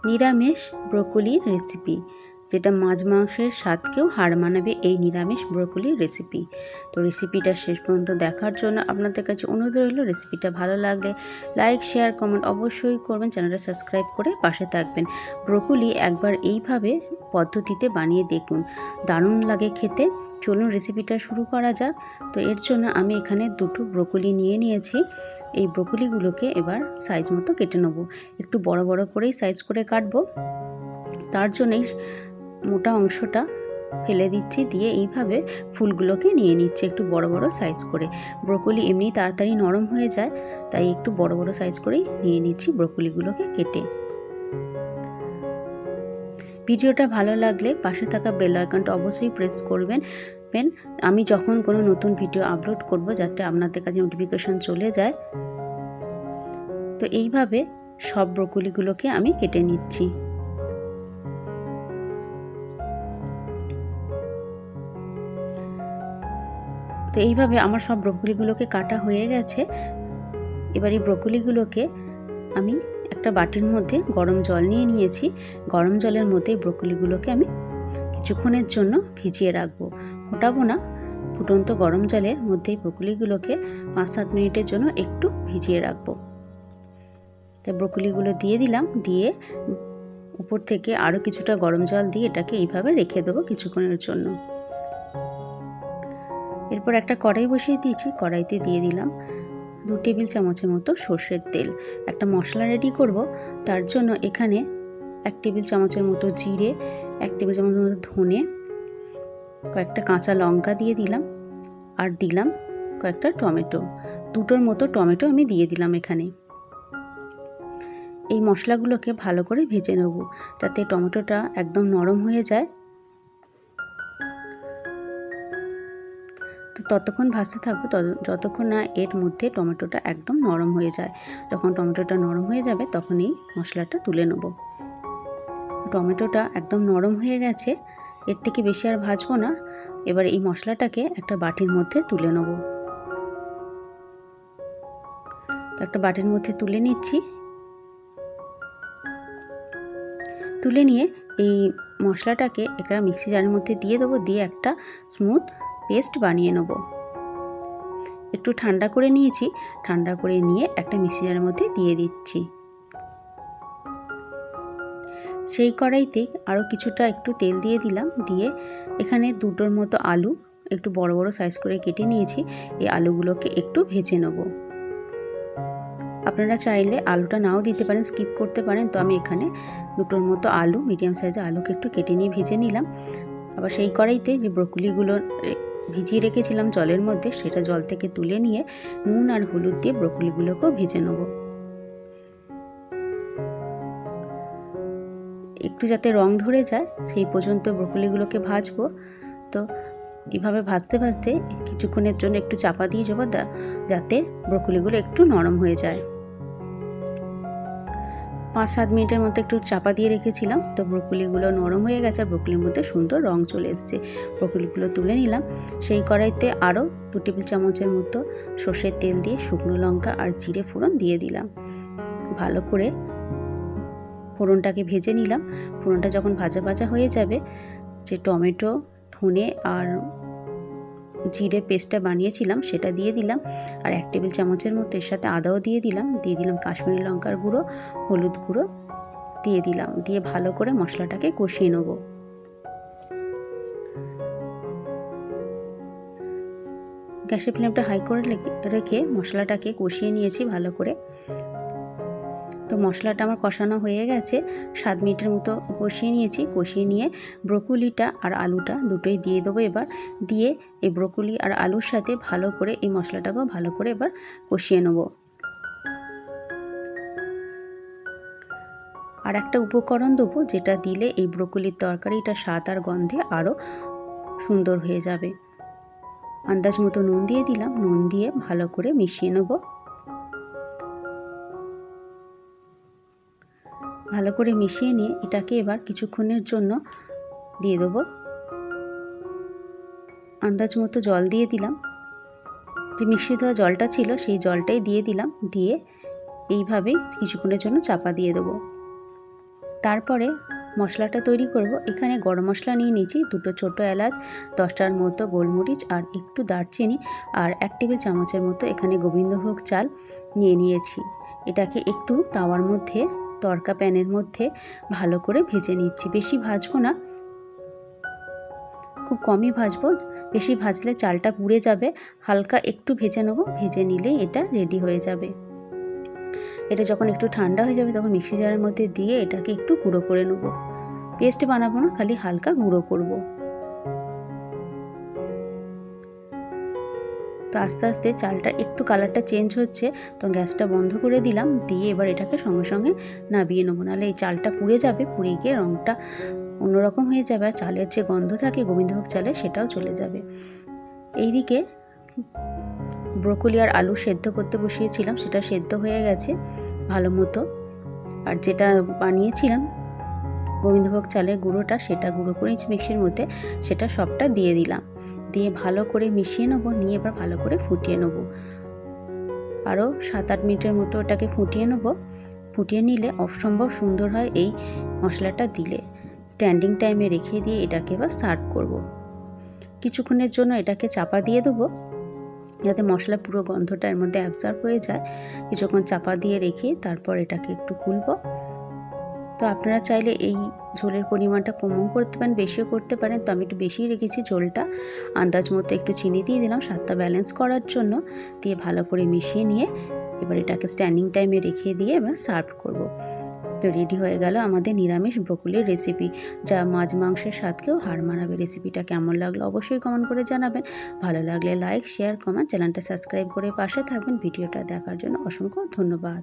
নিরামিষ ব্রোকলির রেসিপি, যেটা মাছ মাংসের স্বাদকেও হার মানাবে এই নিরামিষ ব্রোকলির রেসিপি। তো রেসিপিটা শেষ পর্যন্ত দেখার জন্য আপনাদের কাছে অনুরোধ রইল, রেসিপিটা ভালো লাগলে লাইক শেয়ার কমেন্ট অবশ্যই করবেন, চ্যানেলটা সাবস্ক্রাইব করে পাশে থাকবেন। ব্রোকলি একবার এইভাবে পদ্ধতিতে বানিয়ে দেখুন, দারুণ লাগে খেতে। চলুন রেসিপিটা শুরু করা যাক। তো এর জন্য আমি এখানে দুটো ব্রোকলি নিয়ে নিয়েছি। এই ব্রোকলিগুলোকে এবার সাইজ মতো কেটে নেব, একটু বড় বড় করেই সাইজ করে কাটবো। তার জন্যই মোটা অংশটা ফেলে দিচ্ছি, দিয়ে এইভাবে ফুলগুলোকে নিয়ে নিচ্ছি একটু বড় বড় সাইজ করে। ব্রোকলি এমনি তাড়াতাড়ি নরম হয়ে যায়, তাই একটু বড় বড় সাইজ করেই নিয়ে নিচ্ছি ব্রোকলিগুলোকে কেটে। ভিডিওটা ভালো লাগলে পাশে থাকা বেল আইকনটা অবশ্যই প্রেস করবেন। আমি যখন কোনো নতুন ভিডিও আপলোড করব যাতে আপনাদের কাছে নোটিফিকেশন চলে যায়। তো এইভাবে সব ব্রোকলিগুলোকে আমি কেটে নিচ্ছি। তো এইভাবে আমার সব ব্রোকলিগুলোকে কাটা হয়ে গেছে। এবার এই ব্রোকলিগুলোকে আমি একটা বাটির মধ্যে গরম জল নিয়ে নিয়েছি। গরম জলের মধ্যে ব্রোকলিগুলোকে আমি কিছুক্ষণের জন্য ভিজিয়ে রাখবো, ফোটাবো না। ফুটন্ত গরম জলের মধ্যে ব্রোকলিগুলোকে 5-7 মিনিটের জন্য একটু ভিজিয়ে রাখবো। তাই ব্রোকলিগুলো দিয়ে দিলাম, দিয়ে উপর থেকে আরও কিছুটা গরম জল দিয়ে এটাকে এইভাবে রেখে দেবো কিছুক্ষণের জন্য। এরপর একটা কড়াই বসিয়ে দিয়েছি, কড়াইতে দিয়ে দিলাম 2 টেবিল চামচের মতো সর্ষের তেল। একটা মশলা রেডি করব, তার জন্য এখানে 1 টেবিল চামচের মতো জিরে, 1 টেবিল চামচের মতো ধনে, কয়েকটা কাঁচা লঙ্কা দিয়ে দিলাম, আর দিলাম কয়েকটা টমেটো, 2টোর মতো টমেটো আমি দিয়ে দিলাম এখানে। এই মশলাগুলোকে ভালো করে ভেজে নেব যাতে টমেটোটা একদম নরম হয়ে যায়। তো ততক্ষণ ভাজতে থাকবো যতক্ষণ না এর মধ্যে টমেটোটা একদম নরম হয়ে যায়। যখন টমেটোটা নরম হয়ে যাবে তখন এই মশলাটা তুলে নেব। টমেটোটা একদম নরম হয়ে গেছে, এর থেকে বেশি আর ভাজবো না। এবার এই মশলাটাকে একটা বাটির মধ্যে তুলে নেব। তো একটা বাটির মধ্যে তুলে নিচ্ছি। তুলে নিয়ে এই মশলাটাকে একটা মিক্সি জারের মধ্যে দিয়ে দেবো, দিয়ে একটা স্মুথ পেস্ট বানিয়ে নেব। একটু ঠান্ডা করে নিয়েছি, ঠান্ডা করে নিয়ে একটা মিক্সি জারের মধ্যে দিয়ে দিচ্ছি। সেই কড়াইতে আরও কিছুটা একটু তেল দিয়ে দিলাম, দিয়ে এখানে 2টোর মতো আলু একটু বড় বড় সাইজ করে কেটে নিয়েছি। এই আলুগুলোকে একটু ভেজে নেব। আপনারা চাইলে আলুটা নাও দিতে পারেন, স্কিপ করতে পারেন। তো আমি এখানে 2টোর মতো আলু, মিডিয়াম সাইজের আলুকে একটু কেটে নিয়ে ভেজে নিলাম। আবার সেই কড়াইতে যে ব্রোকলিগুলো ভিজিয়ে রেখেছিলাম জলের মধ্যে, সেটা জল থেকে তুলে নিয়ে নুন আর হলুদ দিয়ে ব্রোকলিগুলোকেও ভেজে নেব। একটু যাতে রং ধরে যায় সেই পর্যন্ত ব্রোকলিগুলোকে ভাজবো। তো এইভাবে ভাজতে ভাজতে কিছুক্ষণের জন্য একটু চাপা দিয়ে যাবো যাতে ব্রোকলিগুলো একটু নরম হয়ে যায়। 5-7 মিনিটের মতো একটু চাপা দিয়ে রেখেছিলাম। তো ব্রোকলিগুলো নরম হয়ে গেছে, ব্রোকলির মধ্যে সুন্দর রং চলে এসেছে। ব্রোকলিগুলো তুলে নিলাম। সেই কড়াইতে আরও 2 টেবিল চামচের মতো সর্ষের তেল দিয়ে শুকনো লঙ্কা আর জিরে ফোড়ন দিয়ে দিলাম। ভালো করে ফোড়নটাকে ভেজে নিলাম। ফোড়নটা যখন ভাজা ভাজা হয়ে যাবে, যে টমেটো, ধনে আর জিরে পেস্টটা বানিয়েছিলাম সেটা দিয়ে দিলাম, আর 1 টেবিল চামচের মতো এর সাথে আদাও দিয়ে দিলাম। দিয়ে দিলাম কাশ্মীরি লঙ্কার গুঁড়ো, হলুদ গুঁড়ো দিয়ে দিলাম, দিয়ে ভালো করে মশলাটাকে কষিয়ে নেব। গ্যাসের ফ্লেমটা হাই করে রেখে মশলাটাকে কষিয়ে নিয়েছি ভালো করে। তো মশলাটা আমার কষানো হয়ে গেছে, 7 মিনিটের মতো কষিয়ে নিয়েছি। কষিয়ে নিয়ে ব্রোকলিটা আর আলুটা দুটোই দিয়ে দেবো এবার। দিয়ে এই ব্রোকলি আর আলুর সাথে ভালো করে এই মশলাটাকেও ভালো করে এবার কষিয়ে নেব। আর একটা উপকরণ দেবো, যেটা দিলে এই ব্রোকলির তরকারিটা স্বাদ আর গন্ধে আরও সুন্দর হয়ে যাবে। আন্দাজ মতো নুন দিয়ে দিলাম, নুন দিয়ে ভালো করে মিশিয়ে নেব। ভালো করে মিশিয়ে নিয়ে এটাকে এবার কিছুক্ষণের জন্য দিয়ে দেবো। আন্দাজ মতো জল দিয়ে দিলাম, যে মিশ্রিত হওয়া জলটা ছিল সেই জলটাই দিয়ে দিলাম। দিয়ে এইভাবেই কিছুক্ষণের জন্য চাপা দিয়ে দেবো। তারপরে মশলাটা তৈরি করব। এখানে গরম মশলা নিয়ে নিয়েছি, 2টো ছোটো এলাচ, 10টার মতো গোলমরিচ আর একটু দারচিনি আর 1 টেবিল চামচের মতো এখানে গোবিন্দভোগ চাল নিয়ে নিয়েছি। এটাকে একটু তাওয়ার মধ্যে, তড়কা প্যানের মধ্যে ভালো করে ভেজে নিচ্ছি। বেশি ভাজবো না, খুব কমই ভাজবো, বেশি ভাজলে চালটা পুড়ে যাবে। হালকা একটু ভেজে নেব, ভেজে নিলেই এটা রেডি হয়ে যাবে। এটা যখন একটু ঠান্ডা হয়ে যাবে তখন মিক্সি জারের মধ্যে দিয়ে এটাকে একটু গুঁড়ো করে নেব। পেস্ট বানাবো না, খালি হালকা গুঁড়ো করব। তো আস্তে আস্তে চালটা একটু কালারটা চেঞ্জ হচ্ছে, তো গ্যাসটা বন্ধ করে দিলাম, দিয়ে এবার এটাকে সঙ্গে সঙ্গে নামিয়ে নেবো, নাহলে এই চালটা পুড়ে যাবে, পুড়ে গিয়ে রঙটা অন্যরকম হয়ে যাবে আর চালের যে গন্ধ থাকে গোবিন্দভোগ চালের সেটাও চলে যাবে। এইদিকে ব্রোকলি আর আলু সেদ্ধ করতে বসিয়েছিলাম, সেটা সেদ্ধ হয়ে গেছে ভালো মতো। আর যেটা বানিয়েছিলাম গোবিন্দভোগ চালের গুঁড়োটা, সেটা গুঁড়ো করেছি মিক্সির মধ্যে, সেটা সবটা দিয়ে দিলাম, দিয়ে ভালো করে মিশিয়ে নেবো। নিয়ে এবার ভালো করে ফুটিয়ে নেবো, আরও 7-8 মিনিটের মতো ওটাকে ফুটিয়ে নেবো। ফুটিয়ে নিলে অসম্ভব সুন্দর হয় এই মশলাটা দিলে। স্ট্যান্ডিং টাইমে রেখে দিয়ে এটাকে এবার সার্ভ করব। কিছুক্ষণের জন্য এটাকে চাপা দিয়ে দেবো, যাতে মশলা পুরো গন্ধটা এর মধ্যে অ্যাবজর্ব হয়ে যায়। কিছুক্ষণ চাপা দিয়ে রেখে তারপর এটাকে একটু খুলবো। তো আপনারা চাইলে এই ঝোলের পরিমাণটা কমও করতে পারেন, বেশিও করতে পারেন। তো আমি একটু বেশিই রেখেছি ঝোলটা, আন্দাজ মতো একটু চিনি দিয়ে দিলাম স্বাদটা ব্যালেন্স করার জন্য। দিয়ে ভালো করে মিশিয়ে নিয়ে এবার এটাকে স্ট্যান্ডিং টাইমে রেখে দিয়ে এবার সার্ভ করব। তো রেডি হয়ে গেল আমাদের নিরামিষ ব্রোকলির রেসিপি, যা মাছ মাংসের স্বাদকেও হার মানাবে। রেসিপিটা কেমন লাগলো অবশ্যই কমেন্ট করে জানাবেন। ভালো লাগলে লাইক, শেয়ার, কমেন্ট, চ্যানেলটা সাবস্ক্রাইব করে পাশে থাকবেন। ভিডিওটা দেখার জন্য অসংখ্য ধন্যবাদ।